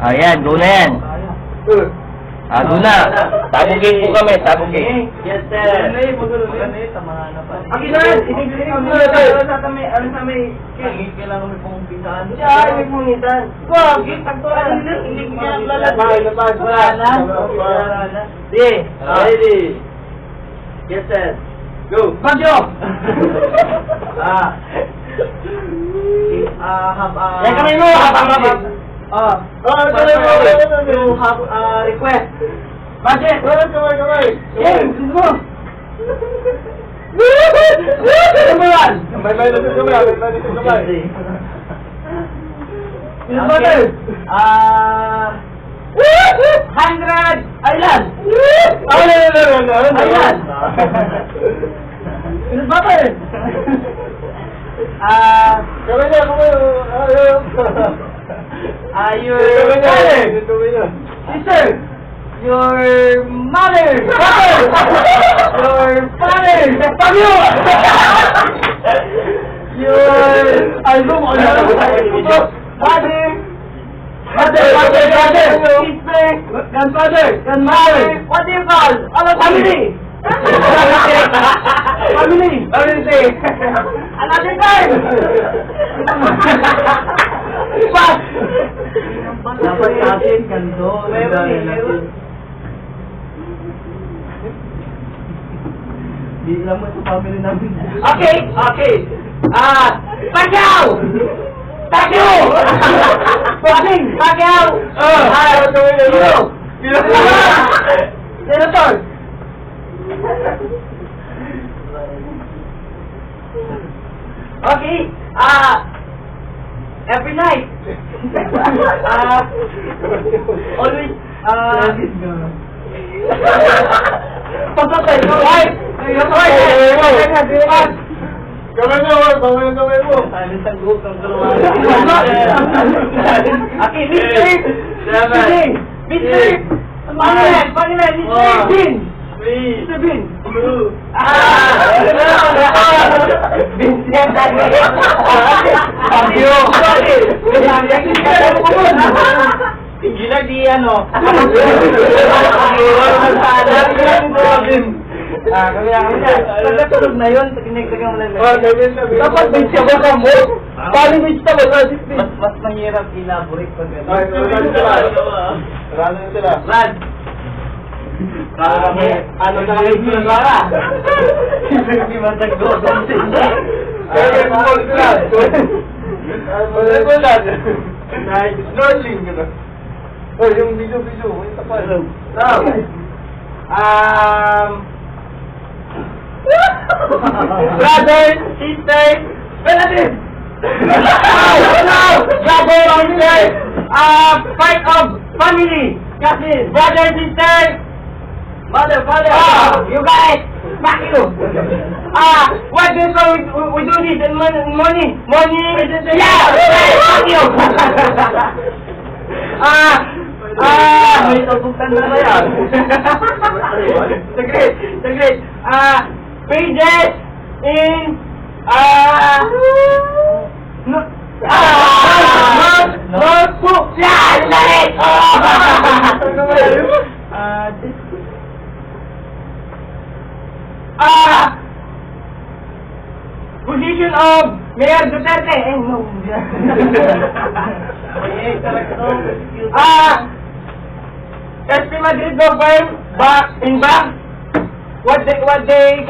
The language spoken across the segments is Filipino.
Ayan, go na yan. Go na. Tabugin po kami, tabugin. Yes, sir. Akilan, itigilin mo na tayo sa may, sa may, Kailangan mo pong pisaan. siya, may mungitan. Wag, tagpuan, hindi niya lalabas. Wala na. Sige, Ready. Yes, sir. go. Bagyo! Have Yan kamay mo, habang. You have a request. Budget! Kamay! Yes, gusto mo! Ano mo yan? Yes, Ilan ba tayo? 100! Ilan? Ilan? Ilan ba tayo? Your father! Sister! Your mother! Father! Your father! Pagyo! Your... Album! Father! Mother! Sister! Grandfather! Grandmother! What do you call? Our family! Family! Another time! Pas! Dapat natin ganito. Di lang mo sa family namin. Okay! Pagyaw! Pagyaw! Pagyaw! Senator! Okay, every night, always, pagkakay, wife! Silent ang group ng dalawa. Okay, Mr. Panginoon, Mr. Bin! Mr. Bin! Vincent Fabio! Engineer di ano. Pagkatulog na yun, tinigtagan mo lang. Dapat vegetable ka mo? Paano vegetable ka? Mas mahirap elaborate pag gano'n. Brad! Ano na kami sinasara? Hindi matagdo. Yung video, may tapal. Brother, sister, relative! Brother, sister, part of family. Cousin, brother, sister, mother, father. You got it. Fuck you. What do you call we do this in money? Yeah, fuck you. May tabukan na ba yan? Saglit. Pages in, notebook. Yan! Lalit! Position of Mayor Duterte. No. SP Madrid government in bank. What they collect? In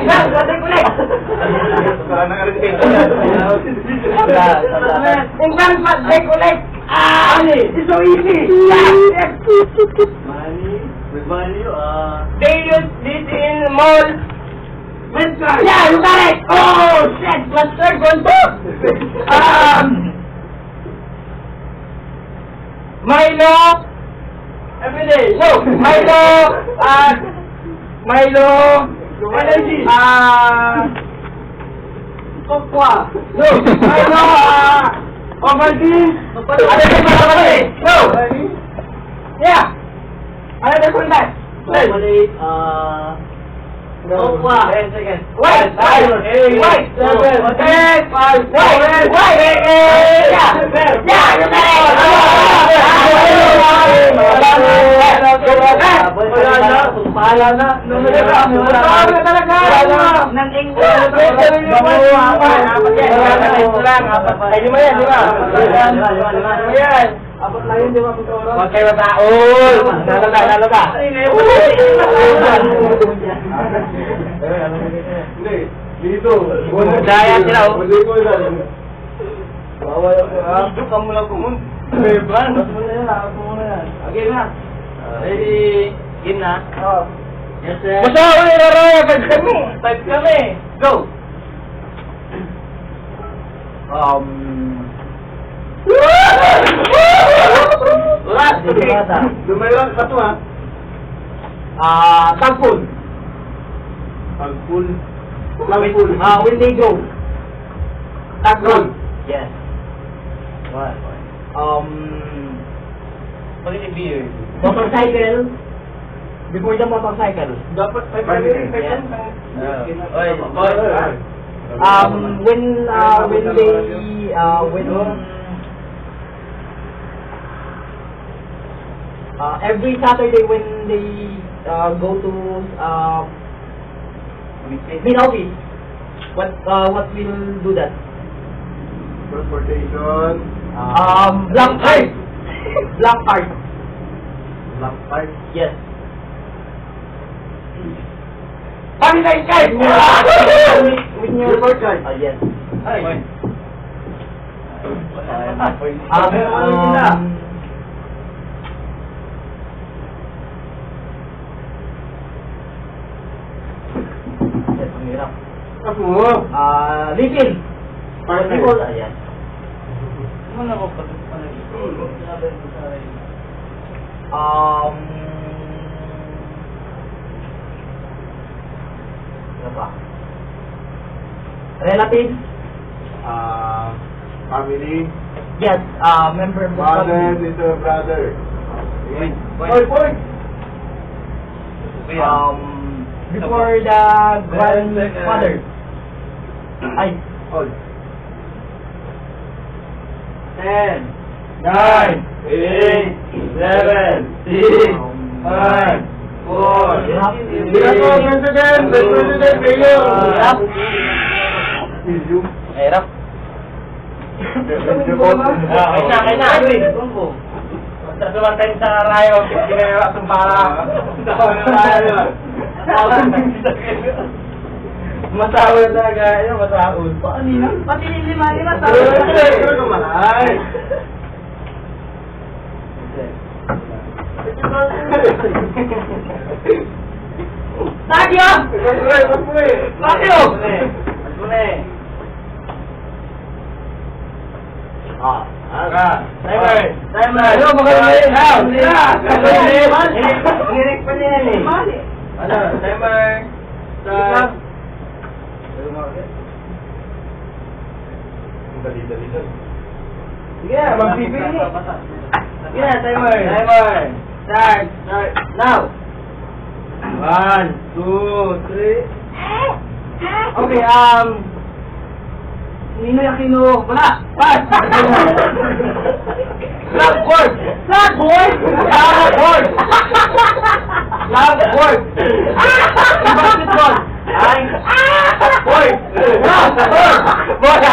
bank, what they collect? In bank, what they collect? It's so easy. Money, with value, They use this in mall. Yeah, you got it. Oh shit, what's third one too? Milo. Every day. No, Milo, energy. Cocoa. No, Milo, Ovaltine. No. Yeah. Another one that. normally, Cocoa. 10 seconds. Wait. Yeah, you're Wala na. Wala na talaga. Nang English. Ay, lima yan, lima. Lima yan. Apat lang yun, di ba? Huwag kayo mataon. Nalo ka. Hindi, dito. Daya sila, oh. Hindi ko yan. Dito ka mula kumun. Beban. Okay na. Ready? Game na? Yes, sir. Basta ako niraraya. Five kami. Five kami. Go. Last. Lumayang ka to, ha? Tagpul. Pagpul. Pagpul. Windigo. Tagpul. Yes. What? Pag-ibig beer. Motorcycle. Before the motorcycle. Dapat Yes. Oy, oy. When every Saturday when they go to main office, what will do that? Transportation. Black card. Black card. Black pipe. Yes. Pag-ibig card! With your Report card. yes. Ay. Yes, ang hirap. Ako. Little. Partner. People, yes. Ano na ko pag Ano ba? Relatives? Family. Yes, member of the Mother, family. sister, brother. Point. Point. Before the grandfather. Ay, Hold. 10. 9, 8, 7, 6, 5, 4, President, President, Mayor. Hirap. Okay na. Sa sumatay sa rayo, ginagawa sa Masahol talaga. Ayun, masahol. Paano yun? Pati lima. Tagyo! Tagyo! Timer. Ano, magaling. Hinirik pa niya yan eh. Ano, timer. Start. Sige, magbibili. Sige, timer. Start. Now. 1, 2, 3. Okay, Ninoy Aquino, wala. Pass. Blackboard. Blackboard. Blackboard. Blackboard. Basketball. Ay. Boy. Blackboard. Bola.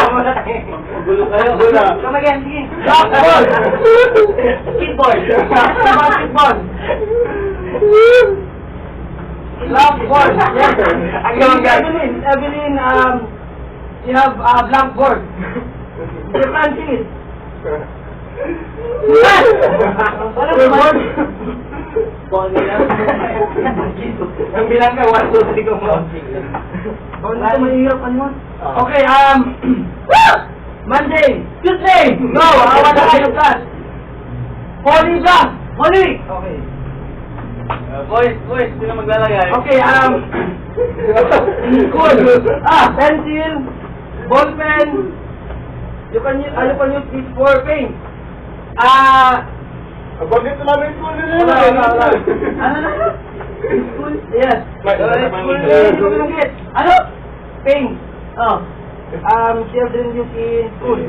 Come again, sige. Blackboard. Skateboard. Basketball. Blackboard. Yes. Evelyn, you have a blackboard. Dear Francis. Yes! Ano ba board? Ang bilang ka, 1, 2, 3, go mo. Ano mahirap, ano? Okay, Monday, Tuesday, go! Awa na kayo class. Holy ka! Holy! Okay. Boys, sino maglalagay? Okay, school. Pencil, ball pen. You can use this for paint. Bakit namin ko nila? Ano na? School? Yes. School. Ano? Paint. Children use in school.